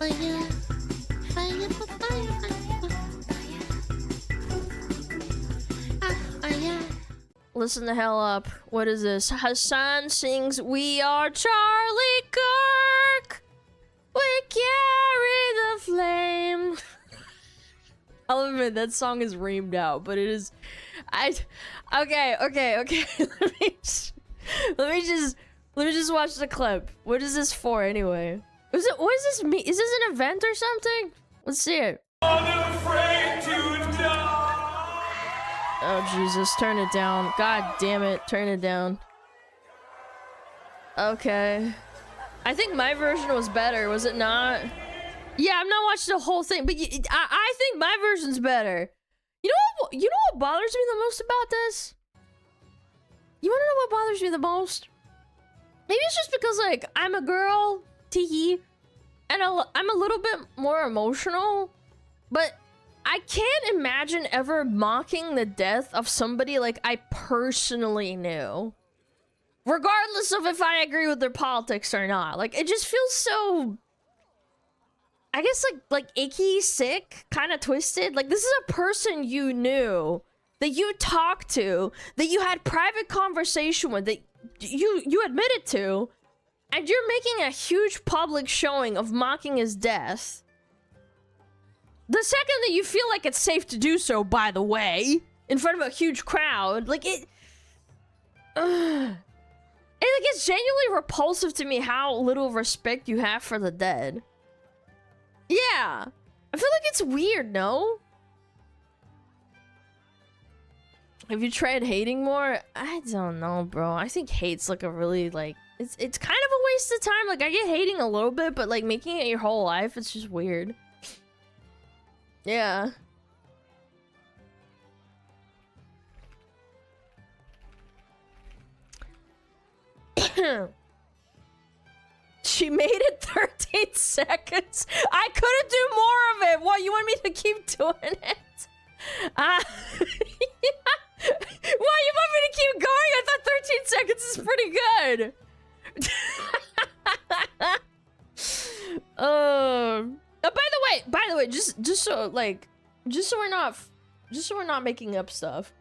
yeah. Fire, fire, yeah. Listen the hell up. What is this? Hasan sings "We Are Charlie Kirk. We carry the flame." I'll admit that song is reamed out, but it is. Okay. let me just watch the clip. What is this for anyway? What is this me? Is this an event or something? Let's see it. Unafraid to die. Oh Jesus, turn it down. God damn it, turn it down. Okay. I think my version was better, was it not? Yeah, I'm not watching the whole thing, but I think my version's better. You know what bothers me the most about this? You wanna know what bothers me the most? Maybe it's just because, like, I'm a girl, teehee, and I'm a little bit more emotional, but I can't imagine ever mocking the death of somebody like I personally knew. Regardless of if I agree with their politics or not. Like, it just feels so... I guess, like icky, sick, kind of twisted. Like, this is a person you knew, that you talked to, that you had private conversation with, that you admitted to, and you're making a huge public showing of mocking his death. The second that you feel like it's safe to do so, by the way, in front of a huge crowd, like it... it's genuinely repulsive to me how little respect you have for the dead. Yeah. I feel like it's weird, no? Have you tried hating more? I don't know, bro. I think hate's like a really, like... It's kind of a waste of time. Like, I get hating a little bit, but like making it your whole life, it's just weird. Yeah. She made it 13 seconds. I couldn't do more of it. What, you want me to keep doing it? Yeah. Why, you want me to keep going? I thought 13 seconds is pretty good. By the way, just so we're not making up stuff.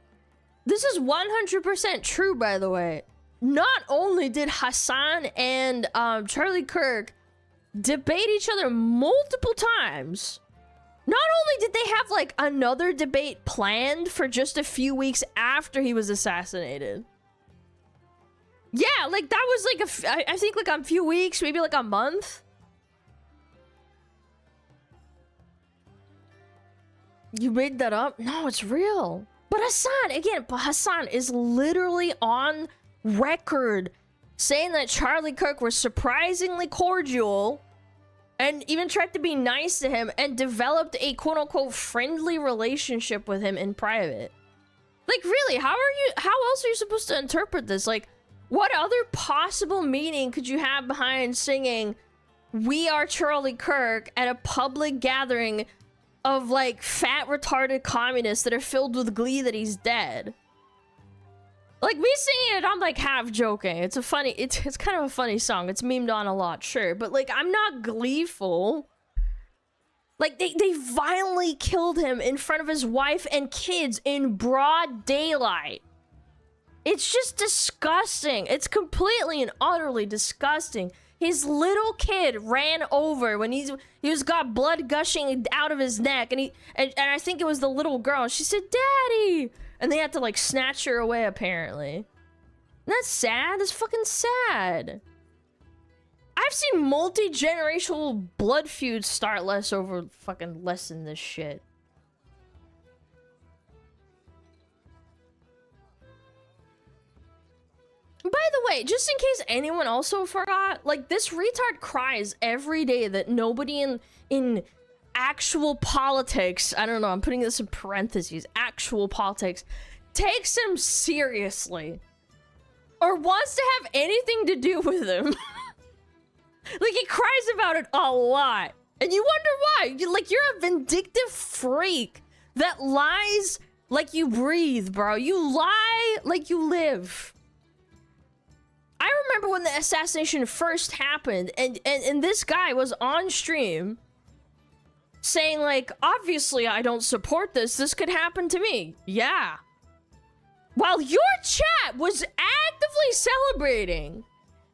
This is 100% true, by the way. Not only did Hasan and Charlie Kirk debate each other multiple times, not only did they have like another debate planned for just a few weeks after he was assassinated. Yeah, like that was like I think like a few weeks, maybe like a month. You made that up? No, it's real. But Hasan is literally on record saying that Charlie Kirk was surprisingly cordial and even tried to be nice to him and developed a quote-unquote friendly relationship with him in private. Like, really, how else are you supposed to interpret this? Like, what other possible meaning could you have behind singing "We Are Charlie Kirk" at a public gathering of like fat retarded communists that are filled with glee that he's dead? Like, me singing it, I'm like half joking. It's kind of a funny song. It's memed on a lot, sure, but like I'm not gleeful. Like they violently killed him in front of his wife and kids in broad daylight. It's just disgusting. It's completely and utterly disgusting. His little kid ran over when he got blood gushing out of his neck, and I think it was the little girl. And she said, "Daddy," and they had to like snatch her away. Apparently, that's sad. That's fucking sad. I've seen multi-generational blood feuds start less than this shit. By the way, just in case anyone also forgot, like, this retard cries every day that nobody in actual politics, I don't know, I'm putting this in parentheses, actual politics, takes him seriously. Or wants to have anything to do with him. Like, he cries about it a lot. And you wonder why. You're a vindictive freak that lies like you breathe, bro. You lie like you live. I remember when the assassination first happened, and this guy was on stream, saying like, obviously I don't support this. This could happen to me. Yeah. While your chat was actively celebrating.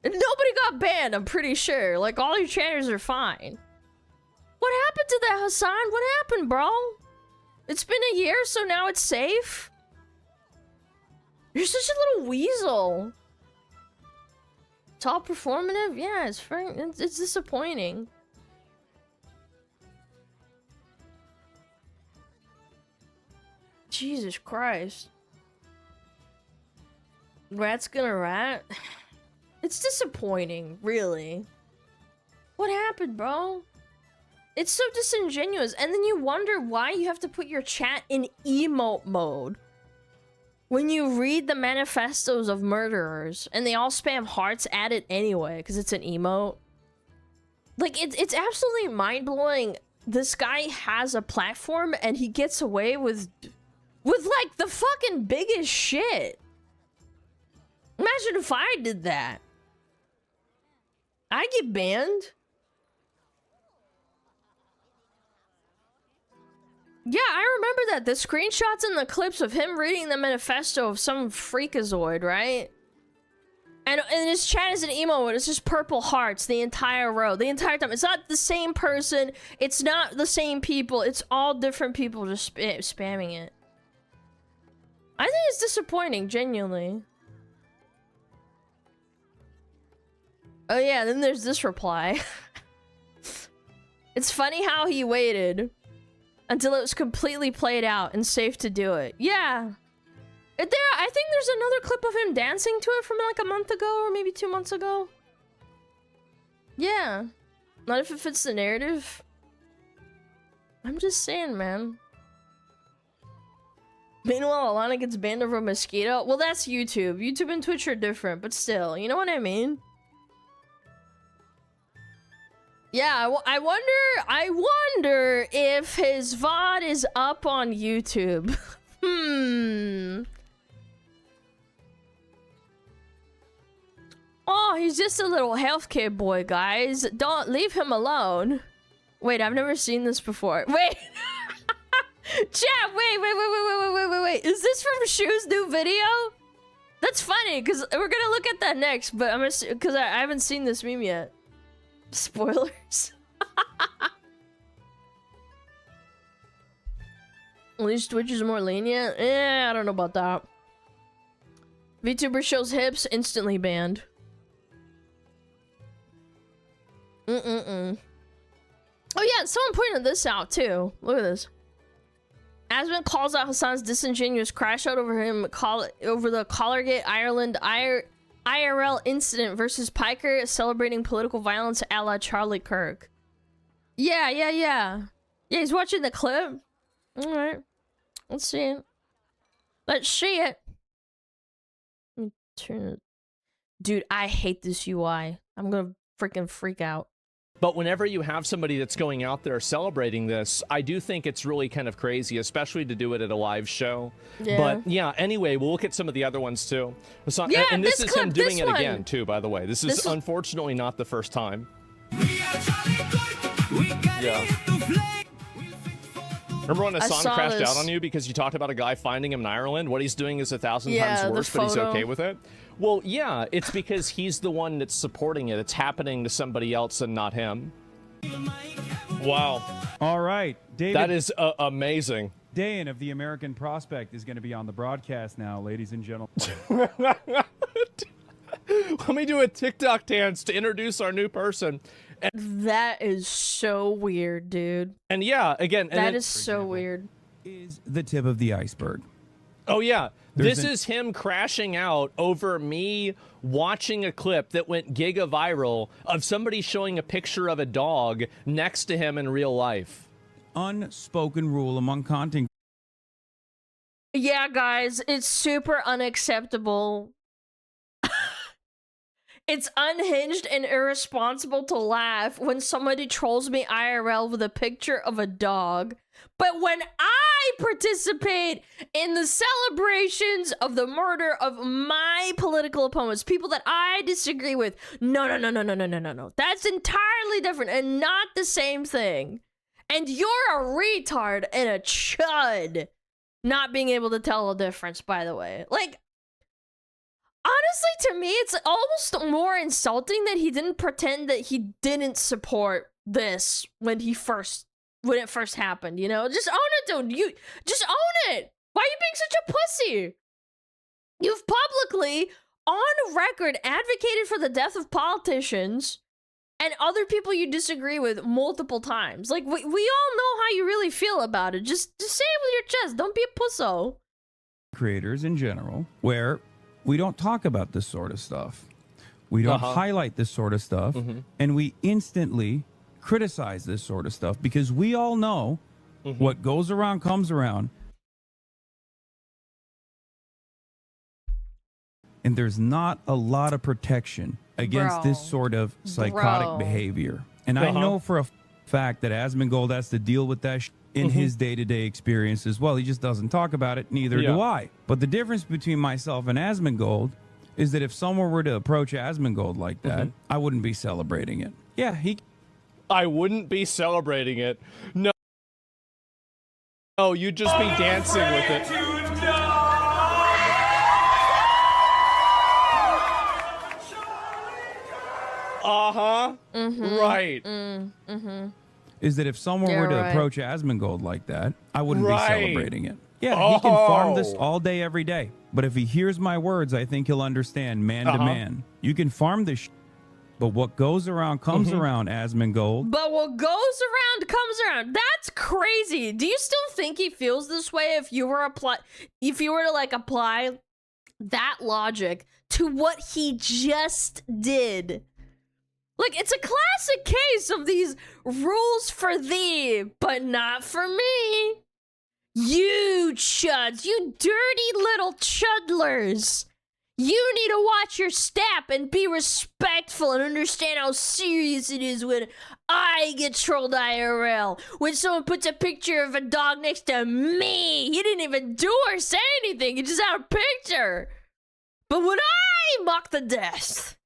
And nobody got banned, I'm pretty sure. Like, all your chatters are fine. What happened to that, Hasan? What happened, bro? It's been a year, so now it's safe? You're such a little weasel. It's all performative? Yeah, it's disappointing. Jesus Christ. Rat's gonna rat? It's disappointing, really. What happened, bro? It's so disingenuous, and then you wonder why you have to put your chat in emote mode when you read the manifestos of murderers, and they all spam hearts at it anyway, because it's an emote. Like, it's absolutely mind-blowing. This guy has a platform, and he gets away with like, the fucking biggest shit. Imagine if I did that. I get banned. Yeah, I remember that. The screenshots and the clips of him reading the manifesto of some freakazoid, right? And his chat is an emo, and it's just purple hearts the entire row, the entire time. It's not the same person. It's not the same people. It's all different people just spamming it. I think it's disappointing, genuinely. Oh yeah, then there's this reply. It's funny how he waited until it was completely played out and safe to do it. Yeah. I think there's another clip of him dancing to it from like a month ago or maybe 2 months ago. Yeah. Not if it fits the narrative. I'm just saying, man. Meanwhile, Alana gets banned over a mosquito. Well, that's YouTube. YouTube and Twitch are different, but still, you know what I mean? Yeah, I wonder if his VOD is up on YouTube. Oh, he's just a little healthcare boy, guys. Don't leave him alone. Wait, I've never seen this before. Wait. Chat, wait. Is this from Shu's new video? That's funny, because we're gonna look at that next, but I'm gonna, because I haven't seen this meme yet. Spoilers. At least Twitch is more lenient. I don't know about that. VTuber shows hips, instantly banned. Oh yeah, someone pointed this out too. Look at this. Asmongold calls out Hasan's disingenuous crash out over the Collargate, Ireland IRL incident versus Piker celebrating political violence a la Charlie Kirk. Yeah, he's watching the clip. Alright. Let's see it. Let's see it. Let me turn it. Dude, I hate this UI. I'm gonna freaking freak out. But whenever you have somebody that's going out there celebrating this, I do think it's really kind of crazy, especially to do it at a live show. Yeah. But yeah, anyway, we'll look at some of the other ones too. Yeah, and this is clip, him doing it again too, by the way. This is unfortunately not the first time. Yeah. Remember when Hasan crashed out on you because you talked about a guy finding him in Ireland? What he's doing is 1,000 times worse, but he's okay with it? Well, yeah, it's because he's the one that's supporting it. It's happening to somebody else and not him. Wow. All right, David. That is amazing. Dayan of the American Prospect is going to be on the broadcast now, ladies and gentlemen. Let me do a TikTok dance to introduce our new person. That is so weird, dude. And yeah, again... That is so weird. Is the tip of the iceberg. Oh, yeah. This is him crashing out over me watching a clip that went giga-viral of somebody showing a picture of a dog next to him in real life. Unspoken rule among content. Yeah, guys, it's super unacceptable. It's unhinged and irresponsible to laugh when somebody trolls me IRL with a picture of a dog. But when I participate in the celebrations of the murder of my political opponents, people that I disagree with, no. That's entirely different and not the same thing. And you're a retard and a chud not being able to tell the difference, by the way. Like, honestly, to me, it's almost more insulting that he didn't pretend that he didn't support this when it first happened, you know? Just own it, dude. You just own it. Why are you being such a pussy? You've publicly, on record, advocated for the death of politicians and other people you disagree with multiple times. Like, we all know how you really feel about it. Just say it with your chest. Don't be a pusso. Creators in general, where we don't talk about this sort of stuff. We don't highlight this sort of stuff. And we instantly criticize this sort of stuff because we all know what goes around comes around. And there's not a lot of protection against this sort of psychotic behavior. And I know for a fact that Asmongold has to deal with that in his day-to-day experience as well. He just doesn't talk about it, neither do I. But the difference between myself and Asmongold is that if someone were to approach Asmongold like that, I wouldn't be celebrating it. Yeah, I wouldn't be celebrating it. No. No, you'd just be dancing with it. Right. Is that if someone were to approach Asmongold like that, I wouldn't be celebrating it. Yeah, he can farm this all day, every day. But if he hears my words, I think he'll understand man to man. You can farm this but what goes around comes around, Asmongold. But what goes around comes around. That's crazy. Do you still think he feels this way if you were to like apply that logic to what he just did? Like, it's a classic case of these rules for thee, but not for me. You chuds, you dirty little chudlers. You need to watch your step and be respectful and understand how serious it is when I get trolled IRL. When someone puts a picture of a dog next to me, he didn't even do or say anything, he just had a picture. But when I mock the death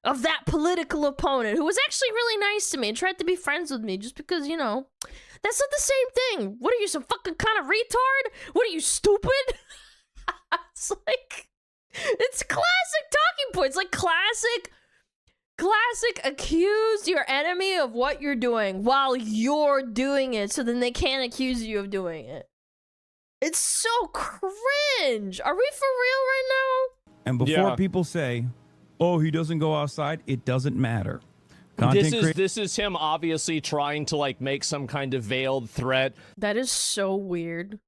of that political opponent who was actually really nice to me and tried to be friends with me just because, you know, that's not the same thing. What are you, some fucking kind of retard? What are you, stupid? It's like, it's classic talking points. Like classic accuse your enemy of what you're doing while you're doing it so then they can't accuse you of doing it. It's so cringe. Are we for real right now? And before people say, oh, he doesn't go outside, it doesn't matter. This is him obviously trying to like make some kind of veiled threat. That is so weird.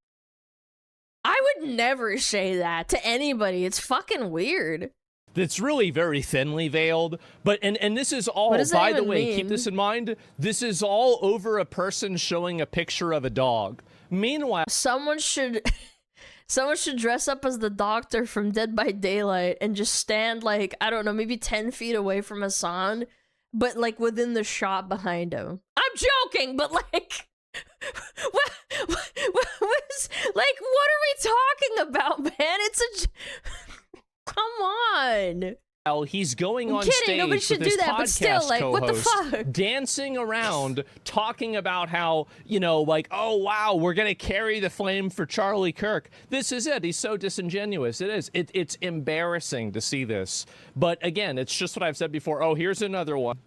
I would never say that to anybody. It's fucking weird. It's really very thinly veiled, but and this is all, by the way, keep this in mind, this is all over a person showing a picture of a dog. Meanwhile, someone should dress up as the doctor from Dead by Daylight and just stand like, I don't know, maybe 10 feet away from Hasan, but like within the shot behind him. I'm joking, but like, what are we talking about, man? It's come on. He's going on stage nobody should with his do that, but still, like, what the fuck? Dancing around, talking about how, you know, like, oh, wow, we're going to carry the flame for Charlie Kirk. This is it. He's so disingenuous. It is. It's embarrassing to see this. But again, it's just what I've said before. Oh, here's another one.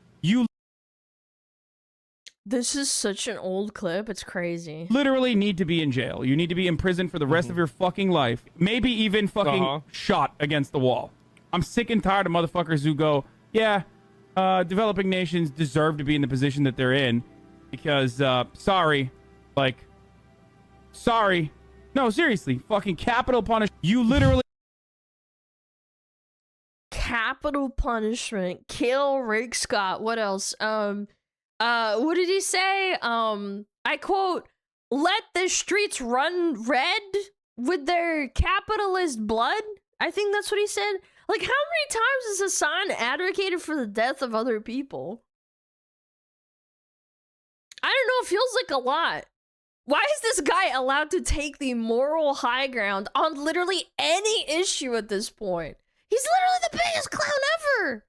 This is such an old clip. It's crazy. Literally need to be in jail. You need to be in prison for the rest of your fucking life. Maybe even fucking shot against the wall. I'm sick and tired of motherfuckers who go, yeah, developing nations deserve to be in the position that they're in because, sorry. No, seriously, fucking capital punishment. You literally... Capital punishment. Kill Rick Scott. What else? What did he say? I quote, let the streets run red with their capitalist blood? I think that's what he said. Like, how many times has Hasan advocated for the death of other people? I don't know, it feels like a lot. Why is this guy allowed to take the moral high ground on literally any issue at this point? He's literally the biggest clown ever!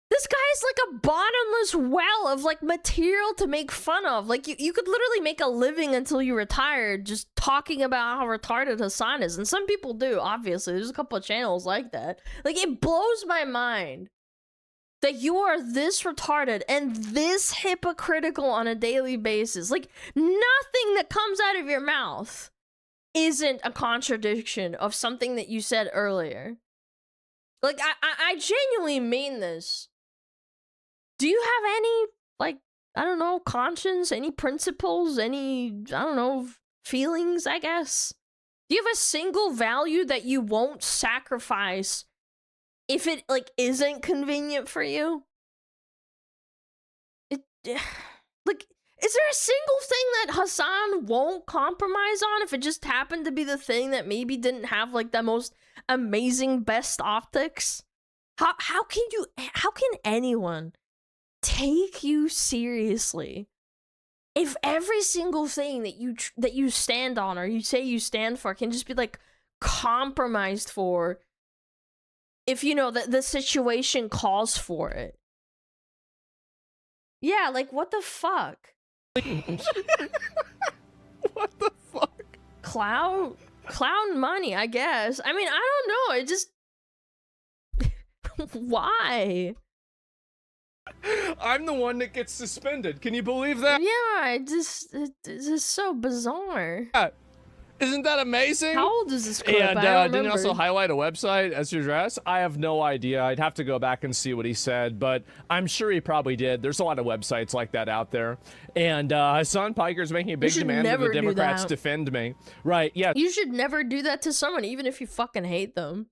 This guy's like a bottomless well of like material to make fun of. Like you could literally make a living until you retired just talking about how retarded Hasan is. And some people do, obviously. There's a couple of channels like that. Like it blows my mind that you are this retarded and this hypocritical on a daily basis. Like nothing that comes out of your mouth isn't a contradiction of something that you said earlier. Like I genuinely mean this. Do you have any, like, I don't know, conscience, any principles, any, I don't know, feelings, I guess? Do you have a single value that you won't sacrifice if it, like, isn't convenient for you? Like, is there a single thing that Hasan won't compromise on if it just happened to be the thing that maybe didn't have, like, the most amazing best optics? How can anyone take you seriously if every single thing that you stand on or you say you stand for can just be like compromised for if you know that the situation calls for it? Yeah, like what the fuck? What the fuck? Clown money, I guess. I mean, I don't know. It just why? I'm the one that gets suspended. Can you believe that? Yeah, it's just so bizarre. Yeah. Isn't that amazing? How old is this clip? And I don't didn't you remember. also highlight a website as your address? I have no idea. I'd have to go back and see what he said, but I'm sure he probably did. There's a lot of websites like that out there. And Hasan Piker's making a big demand that the Democrats defend me. Right, yeah. You should never do that to someone, even if you fucking hate them.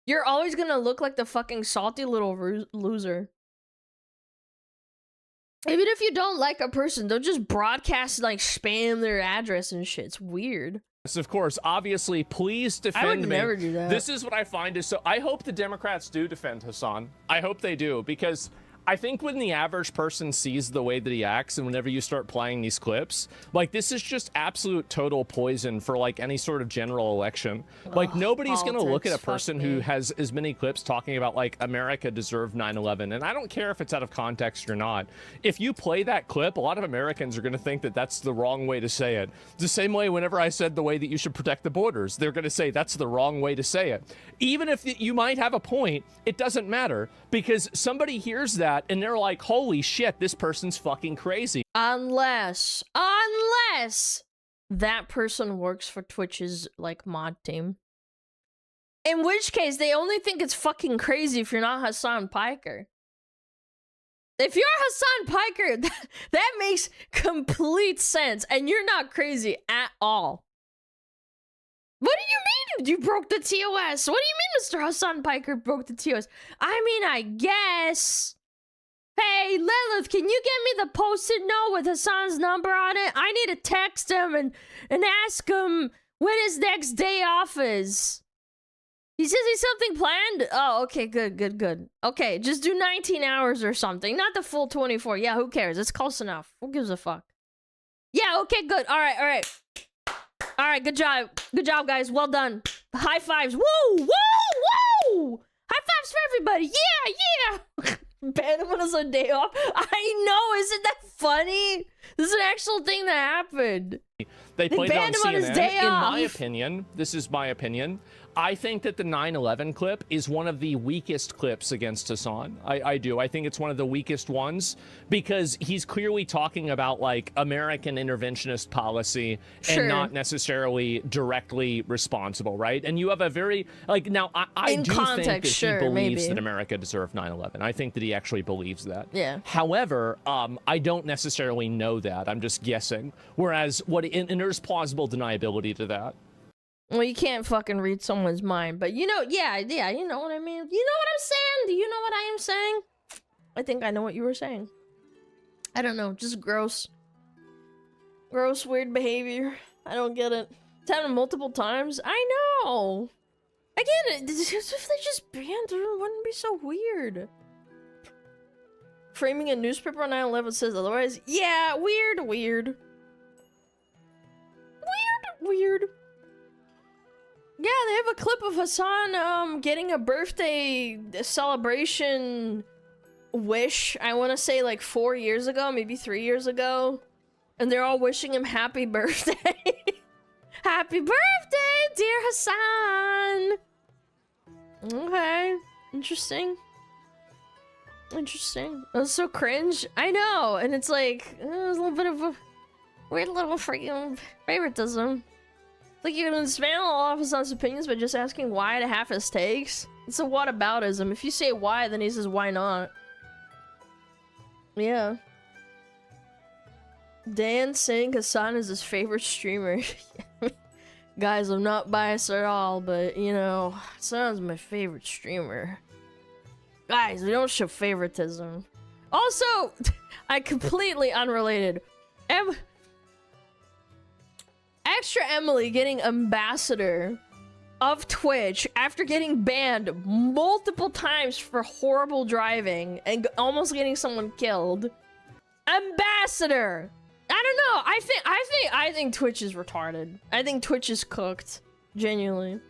You're always gonna look like the fucking salty little loser. Even if you don't like a person, don't just broadcast, like, spam their address and shit. It's weird. Yes, of course. Obviously, please defend me. I would never do that. This is what I find is so... I hope the Democrats do defend Hasan. I hope they do, because I think when the average person sees the way that he acts and whenever you start playing these clips, like, this is just absolute total poison for, like, any sort of general election. Like, nobody's gonna look at a person who has as many clips talking about, like, America deserved 9/11, and I don't care if it's out of context or not. If you play that clip, a lot of Americans are gonna think that that's the wrong way to say it. The same way whenever I said the way that you should protect the borders, they're gonna say that's the wrong way to say it. Even if you might have a point, it doesn't matter, because somebody hears that and they're like, holy shit, this person's fucking crazy. Unless that person works for Twitch's, like, mod team. In which case, they only think it's fucking crazy if you're not Hasan Piker. If you're Hasan Piker, that makes complete sense, and you're not crazy at all. What do you mean you broke the TOS? What do you mean Mr. Hasan Piker broke the TOS? I mean, I guess... Hey, Lilith, can you get me the post-it note with Hasan's number on it? I need to text him and ask him when his next day off is. He says he's something planned? Oh, okay, good. Okay, just do 19 hours or something. Not the full 24. Yeah, who cares? It's close enough. Who gives a fuck? Yeah, okay, good. All right. All right, good job. Good job, guys. Well done. High fives. Woo! High fives for everybody. Yeah. Ban him on his own day off. I know, isn't that funny? This is an actual thing that happened. They played banned it him on CNN. on his day In off. my opinion, this is my opinion, I think that the 9/11 clip is one of the weakest clips against Hasan. I do. I think it's one of the weakest ones because he's clearly talking about, like, American interventionist policy and not necessarily directly responsible, right? And you have a very, like, now I do think that he believes that America deserved 9/11. I think that he actually believes that. Yeah. However, I don't necessarily know that. I'm just guessing. Whereas and there's plausible deniability to that. Well, you can't fucking read someone's mind, but you know, yeah, you know what I mean? You know what I'm saying? Do you know what I am saying? I think I know what you were saying. I don't know, just gross, weird behavior. I don't get it. It's happened multiple times. I know. Again, if they just banned it, it wouldn't be so weird. Framing a newspaper on 9/11 says otherwise. Yeah, weird. Yeah, they have a clip of Hasan getting a birthday celebration wish, I want to say like 4 years ago, maybe 3 years ago, and they're all wishing him happy birthday. Happy birthday, dear Hasan! Okay, interesting. Interesting. That's so cringe. I know, and it's like, there's a little bit of a weird little freaking favoritism. It's like you're gonna dismantle all of Hasan's opinions by just asking why to half his takes. It's a whataboutism. If you say why, then he says why not. Yeah. Dan saying Hasan is his favorite streamer. Guys, I'm not biased at all, but you know, Hasan's my favorite streamer. Guys, we don't show favoritism. Also, I completely unrelated. Extra Emily getting ambassador of Twitch after getting banned multiple times for horrible driving and almost getting someone killed. Ambassador! I don't know. I think Twitch is retarded. I think Twitch is cooked. Genuinely.